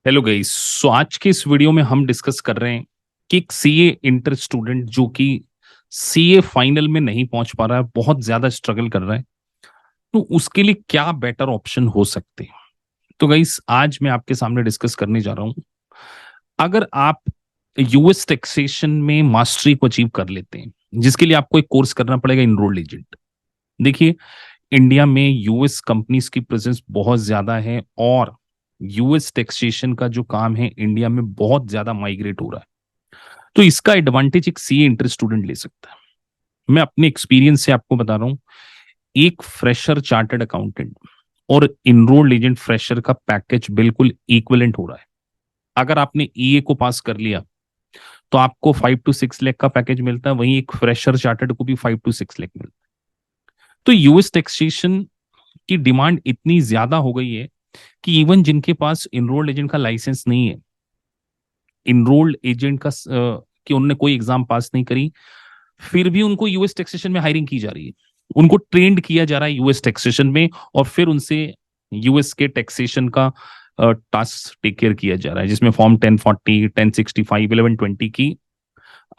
Hello guys. सो आज के इस वीडियो में हम डिस्कस कर रहे हैं कि एक सीए इंटर स्टूडेंट जो कि सीए फाइनल में नहीं पहुंच पा रहा है, बहुत ज्यादा स्ट्रगल कर रहा है, तो उसके लिए क्या बेटर ऑप्शन हो सकते हैं। तो गाइस आज मैं आपके सामने डिस्कस करने जा रहा हूं। अगर आप यूएस टैक्सेशन में मास्टरी को अचीव कर लेते हैं, जिसके लिए आपको एक कोर्स करना पड़ेगा इनरोल्ड एजेंट। देखिए, इंडिया में यूएस कंपनीज की प्रेजेंस बहुत ज्यादा है और यूएस टैक्सेशन का जो काम है इंडिया में बहुत ज्यादा माइग्रेट हो रहा है। तो इसका एडवांटेज एक सीए इंटर स्टूडेंट ले सकता है। मैं अपने एक्सपीरियंस से आपको बता रहा हूं, एक फ्रेशर चार्टर्ड अकाउंटेंट और इनरोल्ड एजेंट फ्रेशर का पैकेज बिल्कुल इक्विवेलेंट हो रहा है। अगर आपने ईए को पास कर लिया तो आपको 5 to 6 लाख का पैकेज मिलता है, वहीं एक फ्रेशर चार्टर्ड को भी 5 to 6 लाख मिलता है। तो यूएस टैक्सेशन की डिमांड इतनी ज्यादा हो गई है कि इवन जिनके पास इनरोल्ड एजेंट का लाइसेंस नहीं है, इनरोल्ड एजेंट का कि उन्होंने कोई एग्जाम पास नहीं करी, फिर भी उनको यूएस टैक्सेशन में हायरिंग की जा रही है। उनको ट्रेंड किया जा रहा है यूएस टैक्सेशन में और फिर उनसे यूएस के टैक्सेशन का टास्क टेक केयर किया जा रहा है, जिसमें फॉर्म 1040, 1065, 1120 की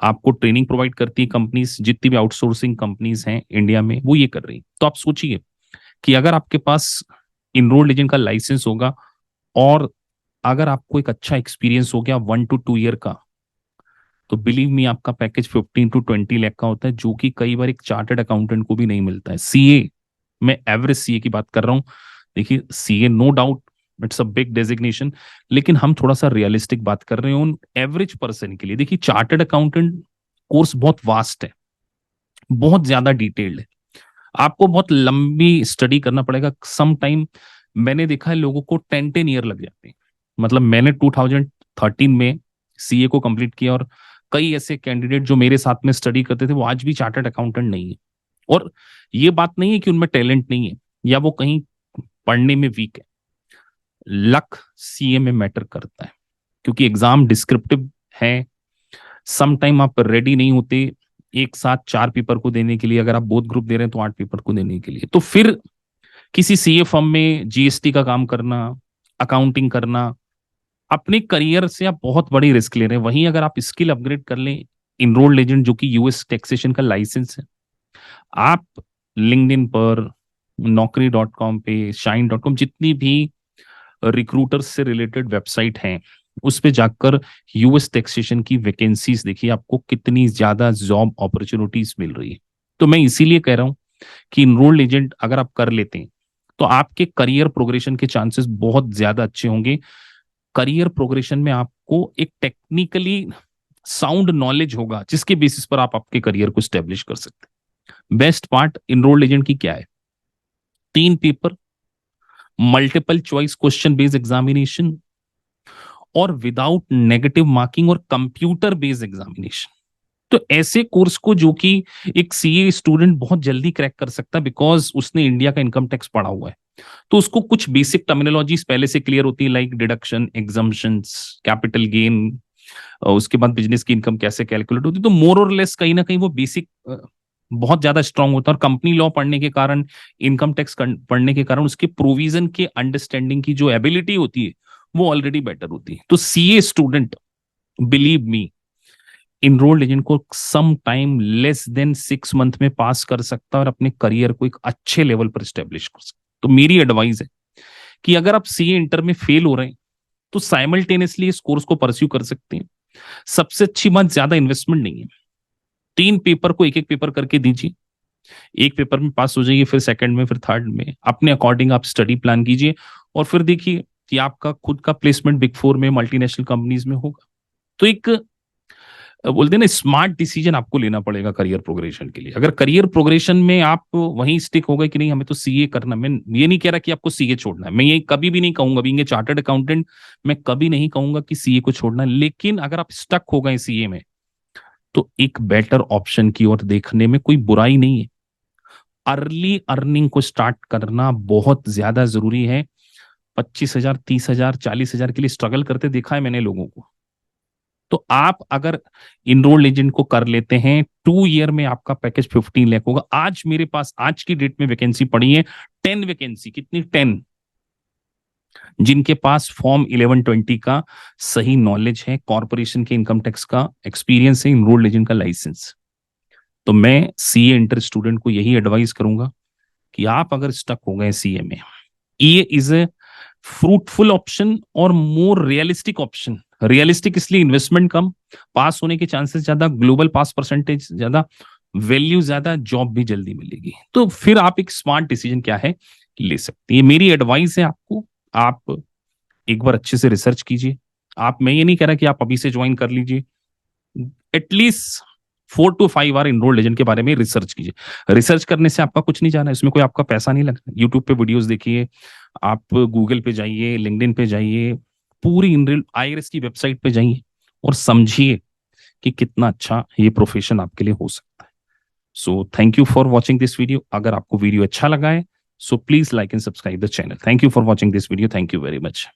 आपको ट्रेनिंग प्रोवाइड करती है कंपनीज। जितनी भी आउटसोर्सिंग कंपनीज हैं इंडिया में वो ये कर रही हैं। तो आप सोचिए कि अगर आपके पास इनरोल्ड एजेंट का लाइसेंस होगा और अगर आपको एक अच्छा एक्सपीरियंस हो गया 1 to 2 ईयर का, तो बिलीव मी आपका पैकेज 15 to 20 लाख का होता है, जो कि कई बार एक चार्टर्ड अकाउंटेंट को भी नहीं मिलता है। सीए, मैं एवरेज सीए की बात कर रहा हूँ। देखिए, CA no doubt it's a big designation, लेकिन हम थोड़ा सा रियलिस्टिक बात कर रहे हैं उन एवरेज पर्सन के लिए। देखिए, चार्टर्ड अकाउंटेंट कोर्स बहुत वास्ट है, बहुत ज्यादा डिटेल्ड है, आपको बहुत लंबी स्टडी करना पड़ेगा। सम टाइम मैंने देखा है लोगों को 10 ईयर लग जाते हैं। मतलब मैंने 2013 में सीए को कंप्लीट किया और कई ऐसे कैंडिडेट जो मेरे साथ में स्टडी करते थे वो आज भी चार्टर्ड अकाउंटेंट नहीं है। और ये बात नहीं है कि उनमें टैलेंट नहीं है या वो कहीं पढ़ने में वीक है। लक सीए में मैटर करता है, क्योंकि एग्जाम डिस्क्रिप्टिव है। सम टाइम आप रेडी नहीं होते एक साथ 4 पेपर को देने के लिए। अगर आप बोथ ग्रुप दे रहे हैं तो 8 पेपर को देने के लिए, तो फिर किसी सीए फर्म में जीएसटी का काम करना, अकाउंटिंग करना, अपने करियर से आप बहुत बड़ी रिस्क ले रहे हैं। वहीं अगर आप स्किल अपग्रेड कर लें, इनरोल्ड एजेंट जो कि यूएस टैक्सेशन का लाइसेंस है, आप लिंक्डइन पर, नौकरी.com पे, शाइन.com, जितनी भी रिक्रूटर्स से रिलेटेड वेबसाइट हैं, उस पे जाकर यूएस टैक्सेशन की वैकेंसीज देखिए, आपको कितनी ज्यादा जॉब अपॉर्चुनिटीज मिल रही है। तो मैं इसीलिए कह रहा हूं कि इनरोल्ड एजेंट अगर आप कर लेते हैं तो आपके करियर प्रोग्रेशन के चांसेस बहुत ज्यादा अच्छे होंगे। करियर प्रोग्रेशन में आपको एक टेक्निकली साउंड नॉलेज होगा, जिसके बेसिस पर आप आपके करियर को स्टेब्लिश कर सकते हैं। बेस्ट पार्ट इनरोल्ड एजेंट की क्या है? 3 paper, multiple choice question based examination और विदाउट नेगेटिव मार्किंग और कंप्यूटर बेस्ड एग्जामिनेशन। तो ऐसे कोर्स को जो कि एक सीए स्टूडेंट बहुत जल्दी क्रैक कर सकता है, बिकॉज उसने इंडिया का इनकम टैक्स पढ़ा हुआ है। तो उसको कुछ बेसिक टर्मिनोलॉजीज पहले से क्लियर होती है, like deduction, exemptions, capital gain, उसके बाद बिजनेस की इनकम कैसे कैलकुलेट होती है। तो मोर और लेस कहीं ना कहीं वो बेसिक बहुत ज्यादा स्ट्रांग होता है। और कंपनी लॉ पढ़ने के कारण, इनकम टैक्स पढ़ने के कारण उसके प्रोविजन के अंडरस्टैंडिंग की जो एबिलिटी होती है वो ऑलरेडी बेटर होती है। तो CA student, believe me, enrolled agent को some time less than 6 month में पास कर सकता है और अपने करियर को एक अच्छे लेवल पर स्टेब्लिश कर सकता है। तो मेरी एडवाइस है कि अगर आप सीए इंटर में फेल हो रहे हैं तो साइमल्टेनियसली इस कोर्स को परस्यू कर सकते हैं। सबसे अच्छी बात, ज्यादा इन्वेस्टमेंट नहीं है। 3 पेपर को एक एक पेपर करके दीजिए, एक पेपर में पास हो जाइए, फिर सेकंड में, फिर थर्ड में अपने अकॉर्डिंग आप स्टडी प्लान कीजिए और फिर देखिए कि आपका खुद का प्लेसमेंट बिग फोर में, मल्टीनेशनल कंपनीज में होगा। तो एक बोलते हैं ना, स्मार्ट डिसीजन आपको लेना पड़ेगा करियर प्रोग्रेशन के लिए। अगर करियर प्रोग्रेशन में आप वहीं स्टिक हो गए कि नहीं हमें तो सीए करना, मैं ये नहीं कह रहा कि आपको सीए छोड़ना है, मैं ये कभी भी नहीं कहूंगा, बीइंग ए चार्टर्ड अकाउंटेंट मैं कभी नहीं कहूंगा कि सीए को छोड़ना है। लेकिन अगर आप स्टक हो गए सीए में तो एक बेटर ऑप्शन की ओर देखने में कोई बुराई नहीं है। अर्ली अर्निंग को स्टार्ट करना बहुत ज्यादा जरूरी है। 25,000, 30,000, 40,000 के लिए स्ट्रगल करते देखा है मैंने लोगों को। तो आप अगर इनरोल्ड एजेंट को कर लेते हैं, 2 ईयर में आपका पैकेज 15 लाख होगा। आज मेरे पास आज की डेट में वैकेंसी पड़ी है 10 वैकेंसी। कितनी? 10। जिनके पास फॉर्म 1120 का सही नॉलेज है, कॉर्पोरेशन के इनकम टैक्स का एक्सपीरियंस है, इनरोल्ड एजेंट का लाइसेंस। तो मैं सीए इंटर स्टूडेंट को यही एडवाइस करूंगा कि आप अगर स्टक हो गए सीए में, ये इज ए फ्रूटफुल ऑप्शन और मोर रियलिस्टिक ऑप्शन। रियलिस्टिक इसलिए इन्वेस्टमेंट कम, पास होने के चांसेस ज्यादा, ग्लोबल पास परसेंटेज ज्यादा, वैल्यू ज्यादा, जॉब भी जल्दी मिलेगी। तो फिर आप एक स्मार्ट डिसीजन क्या है ले सकते हैं। मेरी एडवाइस है आपको, आप एक बार अच्छे से रिसर्च कीजिए। आप, मैं ये नहीं कह रहा कि आप अभी से ज्वाइन कर लीजिए, at least 4 to 5 hour enrolled agent के बारे में रिसर्च कीजिए। रिसर्च करने से आपका कुछ नहीं जाना है, इसमें कोई आपका पैसा नहीं लगना। यूट्यूब पे वीडियोस देखिए, आप गूगल पे जाइए, लिंक्डइन पे जाइए, पूरी इनरोल आईआरएस की वेबसाइट पे जाइए और समझिए कि कितना अच्छा ये प्रोफेशन आपके लिए हो सकता है। So thank you for watching this video. अगर आपको वीडियो अच्छा लगा है, so please like and subscribe the channel. Thank you for watching this video. Thank you very much.